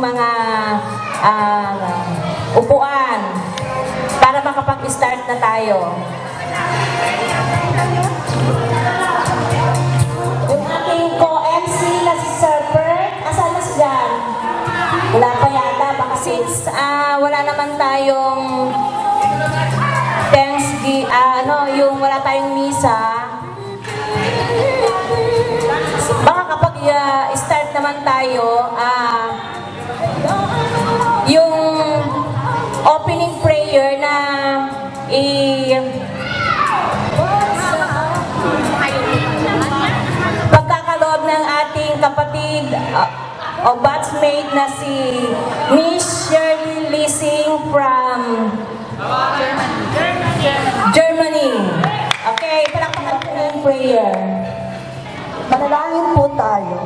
mga upuan para makapag-start na tayo. Yung ating co-MC na si Sir Bert, asan na siya? Wala pa yata. Baka since wala naman tayong yung wala tayong misa, baka kapag start naman tayo, yung opening prayer na pagkakaloob ng ating kapatid o batchmate na si Miss Shirley Lissing from Germany. Okay, palakpakan po ng prayer. Manalangin po tayo.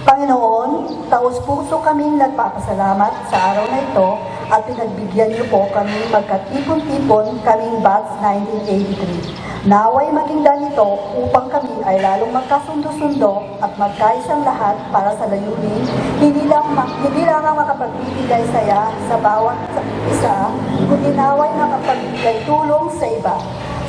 Panginoon, taos-puso kaming nagpapasalamat sa araw na ito at pinagbigyan niyo po kami magkatipon-tipon kaming batch 1983. Naway maging ganito upang kami ay lalong magkasundo-sundo at magkaisang lahat para sa layunin, hindi lang ang makapagbibigay saya sa bawat isa, kundi naway makapagbigay tulong sa iba.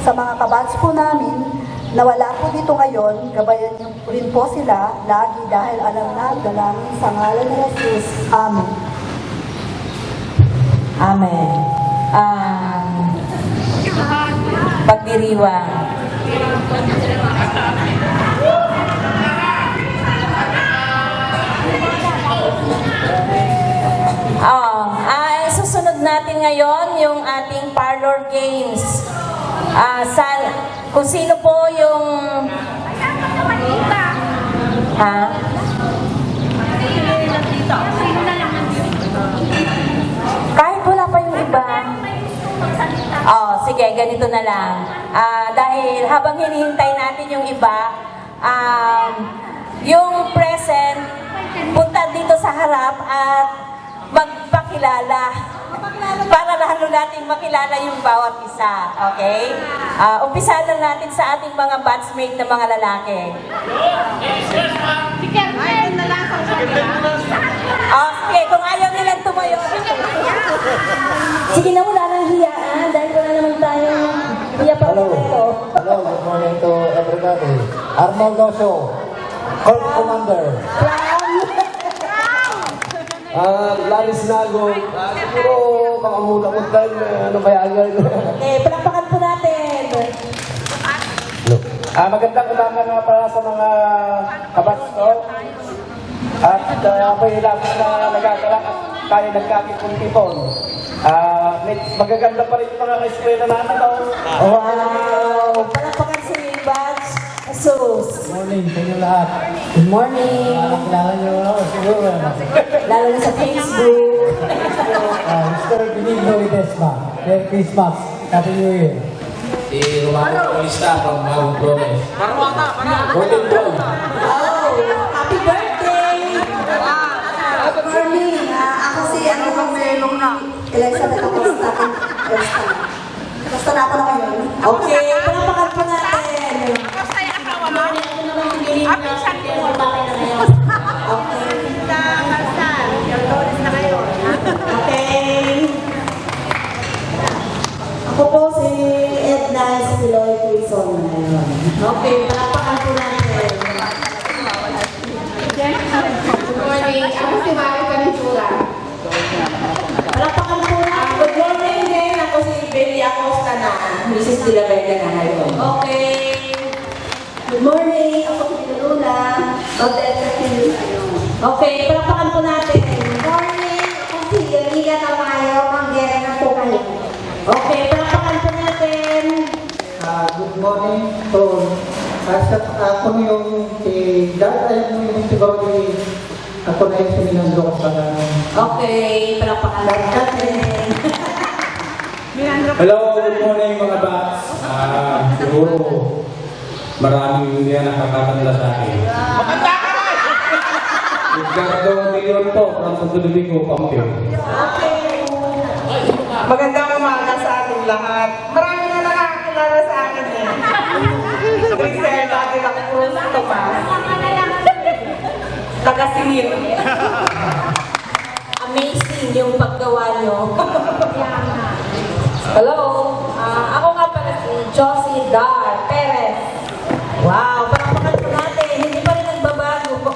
Sa mga kabats po namin, na wala po dito ngayon, gabayan niyo rin po sila lagi dahil alam na dalangin sa ngalan ni Jesus. Amen. Amen. Pagdiriwang. Susunod natin ngayon yung ating parlor games. Kung sino po yung... Kahit wala pa yung iba. Sige, ganito na lang. Dahil habang hinihintay natin yung iba, yung present, punta dito sa harap at magpakilala. Para lalo natin makilala yung bawat isa. Okay? Umpisa lang natin sa ating mga batchmate na mga lalaki. Okay, kung ayaw nilang tumayo. Sige na, wala nang hiyaan dahil wala naman tayong hiya pa ito. Hello, good morning to everybody. Arnold Oso, Corps Commander. Laris Nago, siguro makamutakot tayo ano kaya agad. Palakpakan po natin. Magandang umaga nga pala sa mga kabats ko. At ako'y labas na nagagalak at tayo nagkakipon-tipon. Magaganda pa rin yung mga eskwela natin. Wow! Palakpakan si Batch Asus. Good morning sa inyo lahat. Good morning. Nakilala niyo ako siguro. Lalo na sa Facebook. Mr. Benigno Ledesma. Merry Christmas. Happy New Year. Si Romano Paulista from Bagong Province. Golden Brown. Oh! Happy birthday! Good morning. Ako si Elizabeth Acosta. Basta na ako na ngayon. Okay, palakpakan po natin. Masaya asawa mo? Apisan ko. Okay. Sa Kalsal. Yung Lourdes na kayo. Okay. Ako po si Edna Siloy Quezon ngayon. Okay, palakpakan po natin. Good morning. Ako si Mari Canizura. Palakpakan po natin. Good morning din. Ako si Beli Acosta na. Mrs. De La Vega na ngayon. Okay. Good morning. Ako si Luna. Odessa Kilis. Okay, palakpakan po natin. Good morning. Ako si Liga Tamayo. Manggera na po kayo. Okay, palakpakan po natin. Good morning to ako yung dahil mo yung siguro ako na yung sinilando ko sa Okay, palakpakan natin. Hello, good morning mga bats. Siguro maraming hindi na nakakakanila sa akin. Maganda ka! Edgardo Milion po, from Santo Domingo, Pampil. Okay. Magandang umaga sa ating lahat. Marami na nakakakilala sa akin eh. Christian, dati ako Cruz Tomas. Taga-Singil. amazing yung paggawa nyo. Hello, ako nga pala si Josie Dar Perez. Wow, palakpakan po natin, hindi pa rin nagbabago.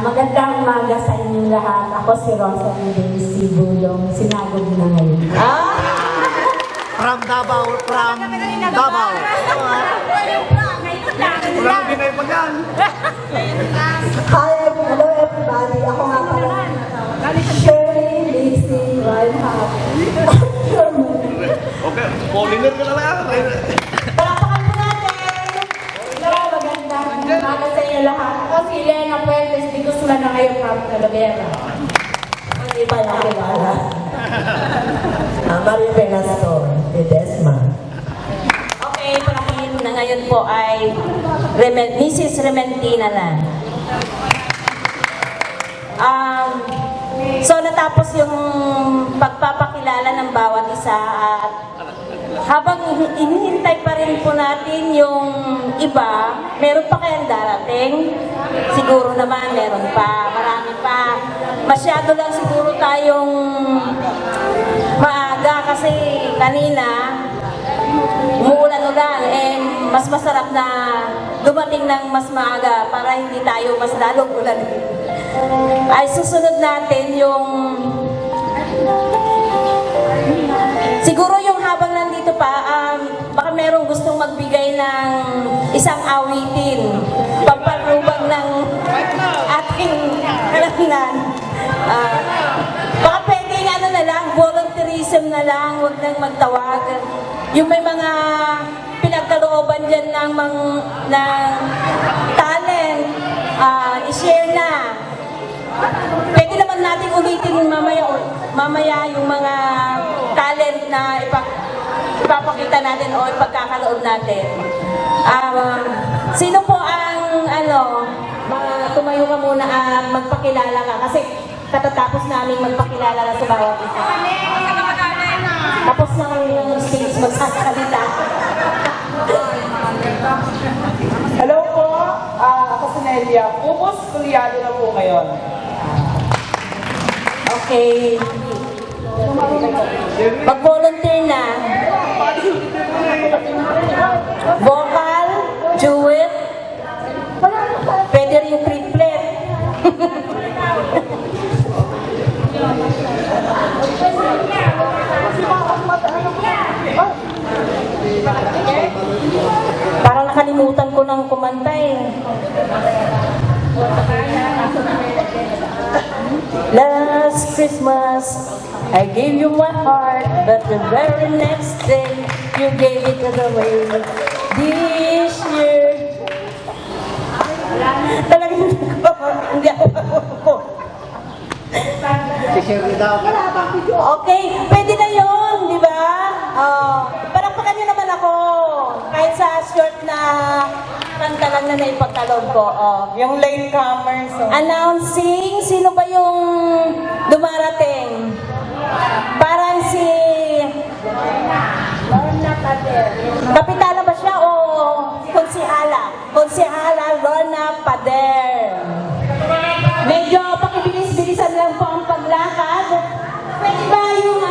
Magandang umaga sa inyong lahat. Ako si Rosalie Daisy Bulong, sinagod na ngayon. From Davao. Walang binay pa yan. Hello everybody. Ako nga pala. Shirley Lacey Reinhardt. Okay, Paulinger ka na lang. Palakpakan po natin. Hello, magandang umaga sa inyo lahat. Ako si Elena Puentes, dito sila na ngayon from Talavera. Hindi pa nakilala. Maria Penastor, Edesma. Okay, palakpakan na ngayon po ay Mrs. Rementina na. So natapos yung pagpapakilala ng bawat isa at habang inihintay pa rin po natin yung iba, meron pa kayang darating? Siguro naman meron pa, marami pa. Masyado lang siguro tayong maaga kasi kanina umuulan-ulan and mas masarap na dumating ng mas maaga para hindi tayo mas lalong ulan. Ay susunod natin yung siguro yung habang nandito pa, baka merong gustong magbigay ng isang awitin pagpalubag ng ating kalangnan. Baka pwedeng ano na lang, volunteerism na lang, huwag nang magtawag. Yung may mga pinagkalooban dyan ng talent, i-share na. Pwede naman natin ulitin mamaya yung mga talent na ipapakita natin o ipagkakaloob natin. Sino po ang tumayo ka muna at magpakilala ka kasi katatapos namin magpakilala na sa bawat isa. Tapos na kami ng stage magsasalita. Hello po, ako si Nelia. Pupos, kulyado na po ngayon. Okay. Mag-volunteer na. Vocal, duet, pwede rin triplet. Parang nakalimutan ko ng kumanta eh. Last Christmas, I gave you my heart, but the very next day, you gave it away. This year, talagang hindi ako. Okay, pwede na yun, di ba? Palakpakan nyo naman ako. Kahit sa short na kanta lang na naipagkaloob ko. Yung latecomers. Announcing, sino ba yung dumarating? Parang si Kapitana ba siya o konsihala? Konsihala Lorna Pader. Medyo pakibilis-bilisan lang po ang paglakad. Pwede ba yung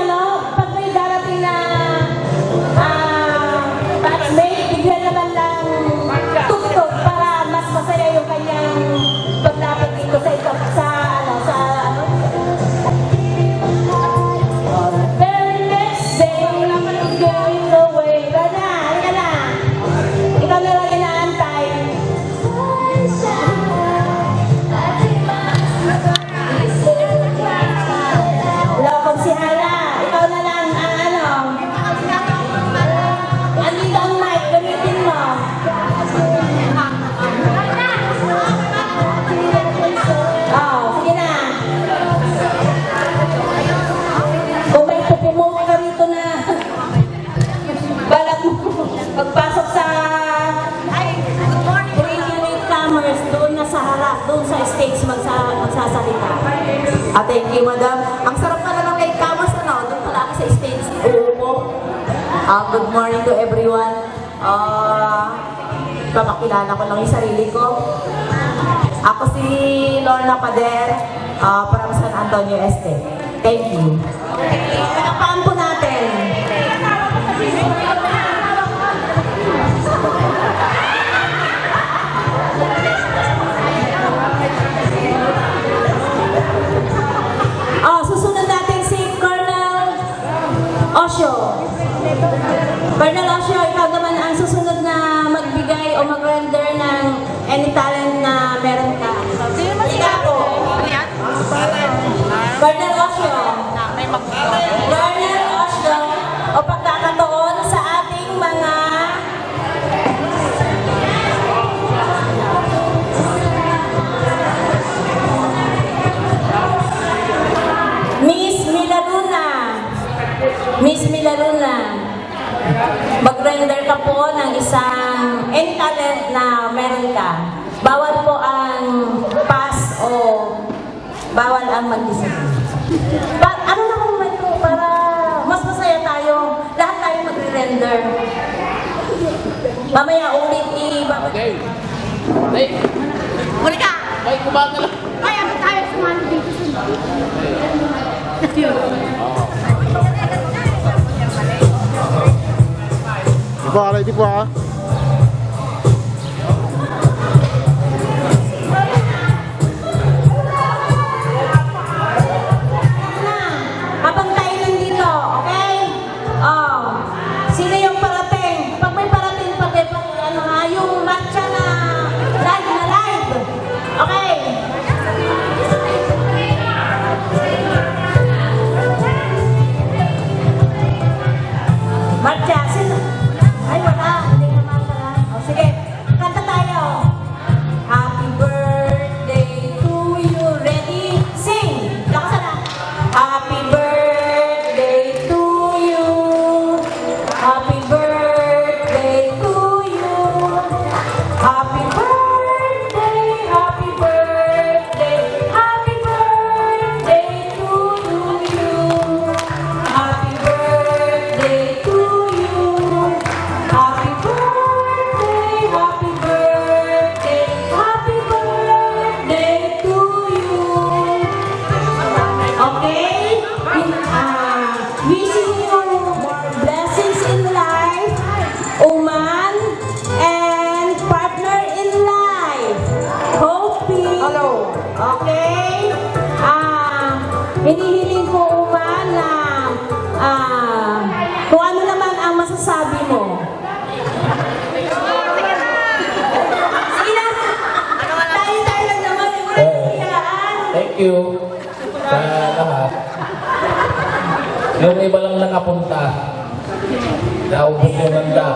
pag may darating na batchmate, bigyan naman lang tugtog para mas masaya yung kanyang paglapit dito sa very next day, going away. Lorna, halika na. Ikaw na lang inaantay. Hello, konsihala. Ikaw na lang ang andito ang mic, gamitin mo. Sige na. Kung may pupumuha ka rito na balak mo magpasok sa commerce, doon na sa harap, doon sa stage magsasalita. Thank you, madam. Ang sarap na naman kay Camus, doon pala ako sa stage. Uupo. Good morning to everyone. Papakilala ko lang yung sarili ko. Ako si Lorna Pader. from San Antonio Este. Thank you. Palakpakan po natin. Susunod natin si Colonel Osho. Colonel Osho, ikaw naman ang susunod na magbigay o mag-render ng any talent na meron ka. Ikaw po. Colonel Osho. Colonel Osho, o pagkakataon sa ating mga Miss Milaluna, mag-render ka po ng isang any talent na meron ka. Bawal po ang pass o bawal ang mag-isip. Ano na moment po para mas masaya tayo, lahat tayo mag-render. Mamaya ulit Okay. Hey. Muli ka! Ay, kumain na lang. Ay, ako tayo sumali dito. Di po ah. habang tayo nandito, okay? Sino yung parating? Pag may parating, yung matcha na live. Okay? Matcha, sino? Ay, wala. Hindi naman pala. Sige, kanta tayo. Happy birthday to you. Ready? Sing! Lakasan na. Happy birthday to you. Happy birthday to you. Happy birthday, happy birthday, happy birthday to you. Happy birthday to you. Happy birthday, happy birthday, happy birthday to you. Okay? Wishing you blessings in life, Uman, and partner in life. Hoping. Hello. Okay? Hinihiling ko, Uman, na kung ano naman ang masasabi mo. Sige na. Tayo lang naman. Thank you sa lahat. Yung iba lang nakapunta. Naubos yung handa.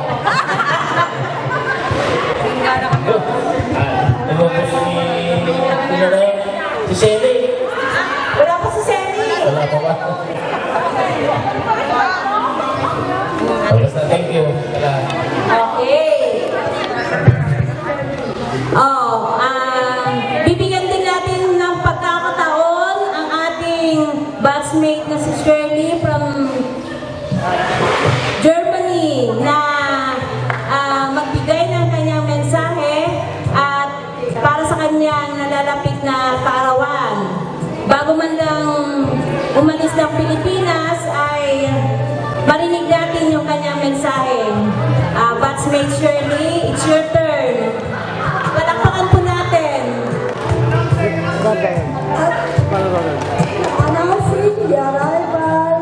Inubos si Shelly. Wala pa si Sally. Wala pa ba? Basta thank you sa lahat. Okay. Bibigyan din natin ng pagkakataon ang ating batchmate na si Shirley from Germany na magbigay ng kanyang mensahe at para sa kanyang nalalapit na kaarawan. Bago man lang umalis ng Pilipinas ay marinig natin yung kanyang mensahe. Batchmate Shirley, it's your turn. Palakpakan po natin. Announcing the arrival.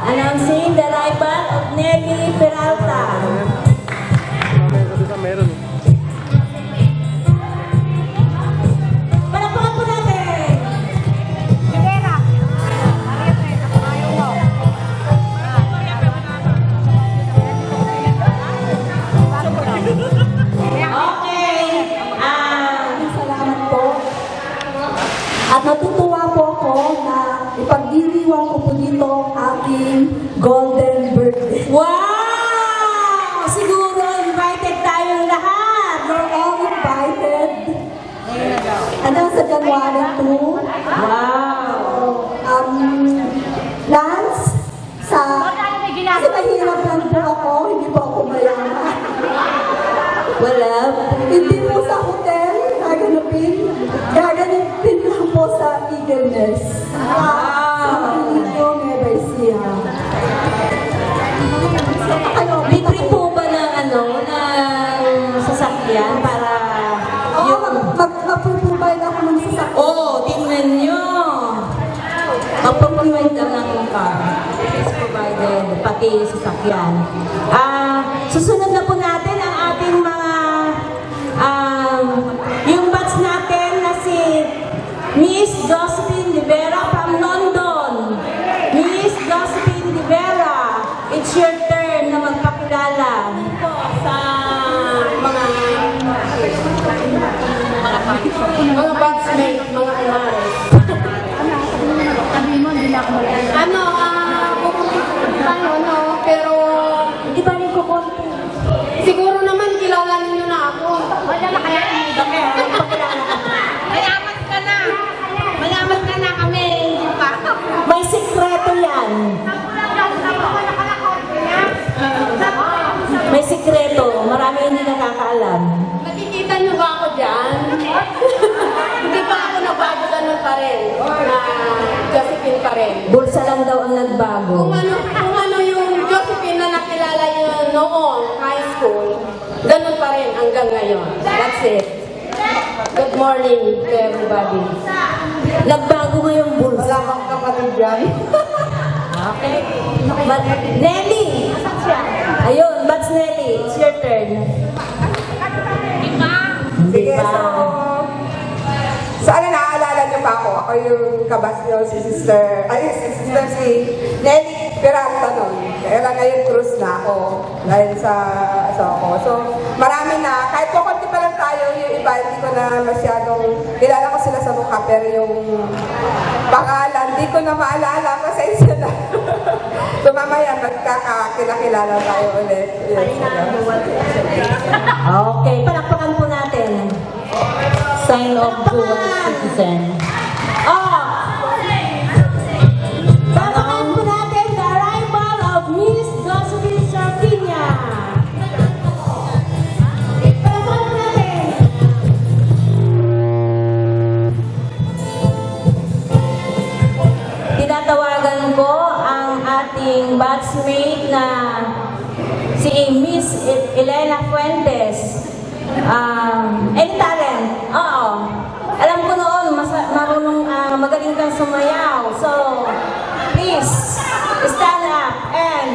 Announcing the arrival of Nelly Peralta. Palakpakan po natin. Okay. Salamat po. At natutuwa po ako na ipagdiriwang ko po dito ang aking golden birthday. Wow! Siguro invited tayong lahat. You're all invited. Hanggang sa January 2. Wow! Lance, kasi mahirap lang po ako, hindi po ako mayaman. Wala. Hindi po sa hotel, gaganapin lang po sa Eagle Nest. Sa Manilo, Nueva Ecija. Libre po ba ng ng sasakyan para Mag-provide ako ng sasakyan. Oo, tingnan nyo. Magpaprovide daw ng car. Is provided, pati sasakyan. Susunod na po natin ang ating mga yung batch natin na si Miss Josephine Rivera from London. Miss Josephine Rivera, it's your turn na magpakilala sa mga batchmate, mga kumares. Pupunta tayo, no? Pero, Di ba rin kukonti? siguro naman kilala ninyo na ako. Wala na kaya Mayaman ka na! Mayaman ka na kami, hindi pa. may sikreto yan. May sikreto. Marami hindi nakakaalam. Nakikita niyo ba ako dyan? Hindi pa ako nagbago, ganun pa rin. Na Josephine pa rin. Bulsa lang daw ang nagbago. Kung ano yung Josephine na nakilala niyo noong high school, ganun pa rin hanggang ngayon. That's it. Good morning to everybody. Nagbago ngayong bulsa. Wala kang kapatid dyan. Okay. But, Nelly! Ayun, Bats Nelly, it's your turn. Hindi Sige, pa. Sana naaalala niyo pa ako. Ako yung kabas niyo, si Sister Nelly Peralta nun. Kaya lang ngayon cruise na ako dahil sa ako. So, marami na. Kahit po konti pa lang tayo, yung iba, hindi ko na masyadong, kilala ko sila sa mukha, pero yung pangalan, hindi ko na maalala. Pasensya na. So, mamaya, magkakakilala tayo ulit. Yes, Okay, palakpakan po natin. Sign of dual citizen. Palakpakan po natin the arrival of Miss Josephine Sardinia. Palakpakan po natin. Tinatawagan ko ang ating batchmate na si Miss Elena Fuentes. Any talent? Oo. Alam ko noon, marunong, magaling kang sumayaw. So, please, stand up and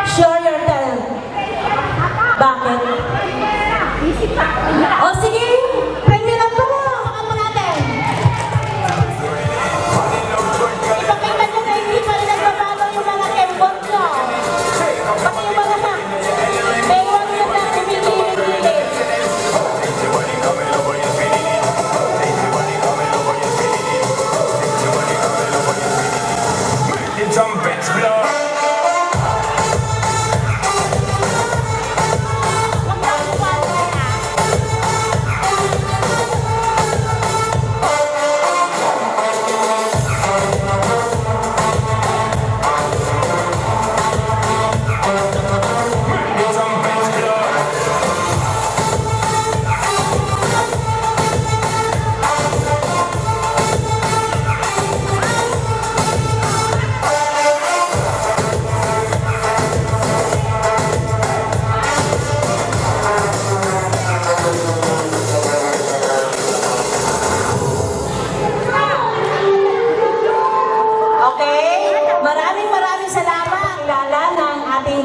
show your talent. Bakit? O sige, premier lang pala. Baka mo natin. Ipakita nyo na hindi pa rin nagbabago yung mga kembot nyo. Pati yung mga ewan nyo na kumigilid-gilid.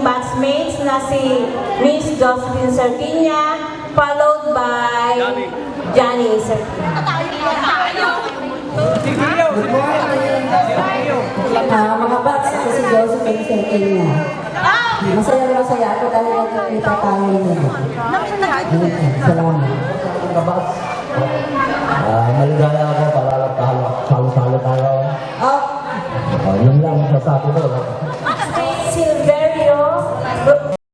batchmates na si Miss Josephine Sardinia, followed by Johnny Sardinia. Mga bats, ako si Josephine Sardinia. Masaya ako dahil nagkakita tayo nila. Salamat. Maligaya ako para salo-salo tayo. Yun lang masasabi ko.